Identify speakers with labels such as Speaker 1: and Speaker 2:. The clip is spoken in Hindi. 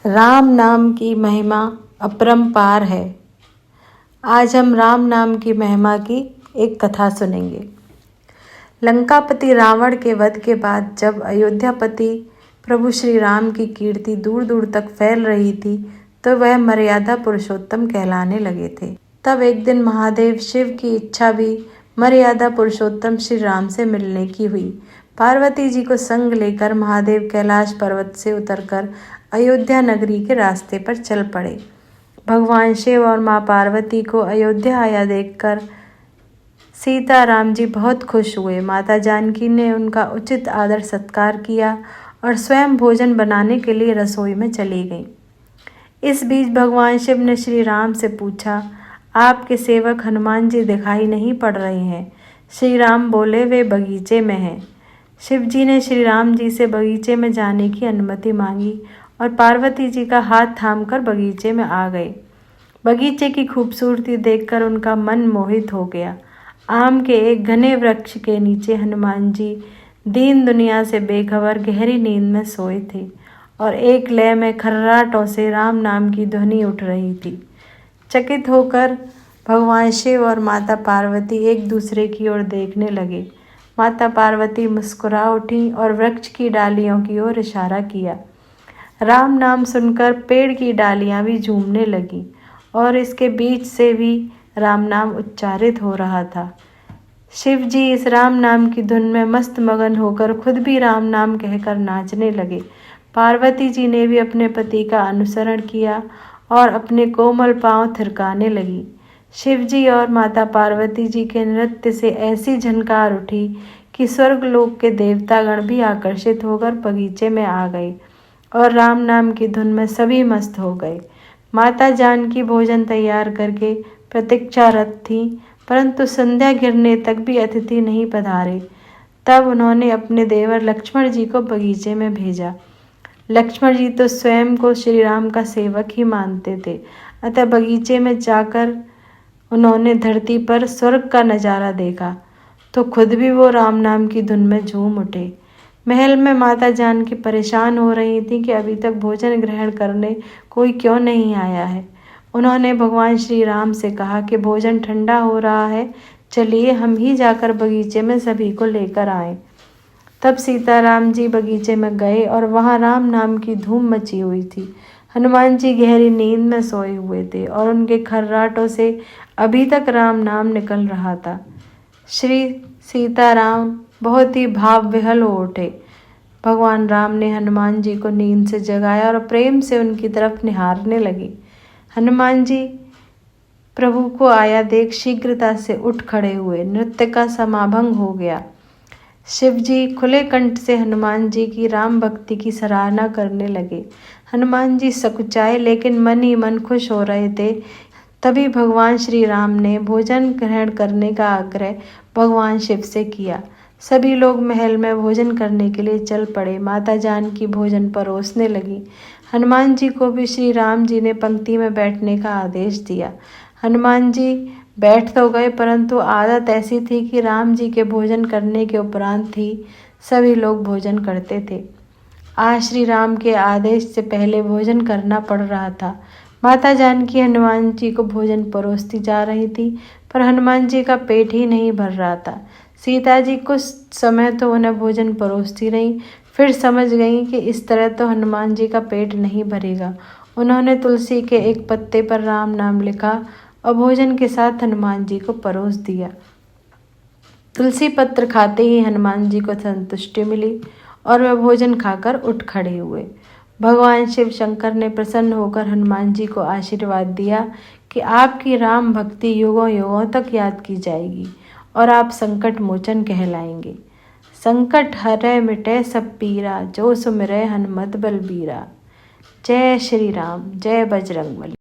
Speaker 1: राम नाम की महिमा अपरंपार है। आज हम राम नाम की महिमा की एक कथा सुनेंगे। लंकापति रावण के वध के बाद जब अयोध्यापति प्रभु श्री राम की कीर्ति दूर दूर तक फैल रही थी तो वह मर्यादा पुरुषोत्तम कहलाने लगे थे। तब एक दिन महादेव शिव की इच्छा भी मर्यादा पुरुषोत्तम श्री राम से मिलने की हुई। पार्वती जी को संग लेकर महादेव कैलाश पर्वत से उतरकर अयोध्या नगरी के रास्ते पर चल पड़े। भगवान शिव और माँ पार्वती को अयोध्या आया देखकर सीता राम जी बहुत खुश हुए। माता जानकी ने उनका उचित आदर सत्कार किया और स्वयं भोजन बनाने के लिए रसोई में चली गईं। इस बीच भगवान शिव ने श्री राम से पूछा, आपके सेवक हनुमान जी दिखाई नहीं पड़ रहे हैं। श्री राम बोले, वे बगीचे में हैं। शिव जी ने श्री राम जी से बगीचे में जाने की अनुमति मांगी और पार्वती जी का हाथ थामकर बगीचे में आ गए। बगीचे की खूबसूरती देखकर उनका मन मोहित हो गया। आम के एक घने वृक्ष के नीचे हनुमान जी दीन दुनिया से बेखबर गहरी नींद में सोए थे और एक लय में खर्राटों से राम नाम की ध्वनि उठ रही थी। चकित होकर भगवान शिव और माता पार्वती एक दूसरे की ओर देखने लगे। माता पार्वती मुस्कुरा उठी और वृक्ष की डालियों की ओर इशारा किया। राम नाम सुनकर पेड़ की डालियां भी झूमने लगीं और इसके बीच से भी राम नाम उच्चारित हो रहा था। शिव जी इस राम नाम की धुन में मस्त मगन होकर खुद भी राम नाम कहकर नाचने लगे। पार्वती जी ने भी अपने पति का अनुसरण किया और अपने कोमल पांव थिरकाने लगी। शिव जी और माता पार्वती जी के नृत्य से ऐसी झनकार उठी कि स्वर्गलोक के देवतागण भी आकर्षित होकर बगीचे में आ गए और राम नाम की धुन में सभी मस्त हो गए। माता जानकी भोजन तैयार करके प्रतीक्षारत थीं, परंतु संध्या गिरने तक भी अतिथि नहीं पधारे। तब उन्होंने अपने देवर लक्ष्मण जी को बगीचे में भेजा। लक्ष्मण जी तो स्वयं को श्री राम का सेवक ही मानते थे, अतः बगीचे में जाकर उन्होंने धरती पर स्वर्ग का नज़ारा देखा तो खुद भी वो राम नाम की धुन में झूम उठे। महल में माता जानकी परेशान हो रही थी कि अभी तक भोजन ग्रहण करने कोई क्यों नहीं आया है। उन्होंने भगवान श्री राम से कहा कि भोजन ठंडा हो रहा है, चलिए हम ही जाकर बगीचे में सभी को लेकर आएं। तब सीताराम जी बगीचे में गए और वहां राम नाम की धूम मची हुई थी। हनुमान जी गहरी नींद में सोए हुए थे और उनके खर्राटों से अभी तक राम नाम निकल रहा था। श्री सीताराम बहुत ही भाव विह्वल हो उठे। भगवान राम ने हनुमान जी को नींद से जगाया और प्रेम से उनकी तरफ निहारने लगे। हनुमान जी प्रभु को आया देख शीघ्रता से उठ खड़े हुए। नृत्य का समाभंग हो गया। शिव जी खुले कंठ से हनुमान जी की राम भक्ति की सराहना करने लगे। हनुमान जी सकुचाए लेकिन मन ही मन खुश हो रहे थे। तभी भगवान श्री राम ने भोजन ग्रहण करने का आग्रह भगवान शिव से किया। सभी लोग महल में भोजन करने के लिए चल पड़े। माता जानकी भोजन परोसने लगी। हनुमान जी को भी श्री राम जी ने पंक्ति में बैठने का आदेश दिया। हनुमान जी बैठ तो गए, परंतु आदत ऐसी थी कि राम जी के भोजन करने के उपरांत ही सभी लोग भोजन करते थे। आज श्री राम के आदेश से पहले भोजन करना पड़ रहा था। माता जानकी हनुमान जी को भोजन परोसती जा रही थी, पर हनुमान जी का पेट ही नहीं भर रहा था। सीता जी कुछ समय तो उन्हें भोजन परोसती रहीं, फिर समझ गईं कि इस तरह तो हनुमान जी का पेट नहीं भरेगा। उन्होंने तुलसी के एक पत्ते पर राम नाम लिखा और भोजन के साथ हनुमान जी को परोस दिया। तुलसी पत्र खाते ही हनुमान जी को संतुष्टि मिली और वह भोजन खाकर उठ खड़े हुए। भगवान शिव शंकर ने प्रसन्न होकर हनुमान जी को आशीर्वाद दिया कि आपकी राम भक्ति युगों युगों तक याद की जाएगी और आप संकट मोचन कहलाएंगे। संकट हरै मिटै सब पीरा, जो सुमिरै हनुमत बलबीरा। जय श्री राम, जय बजरंगबली।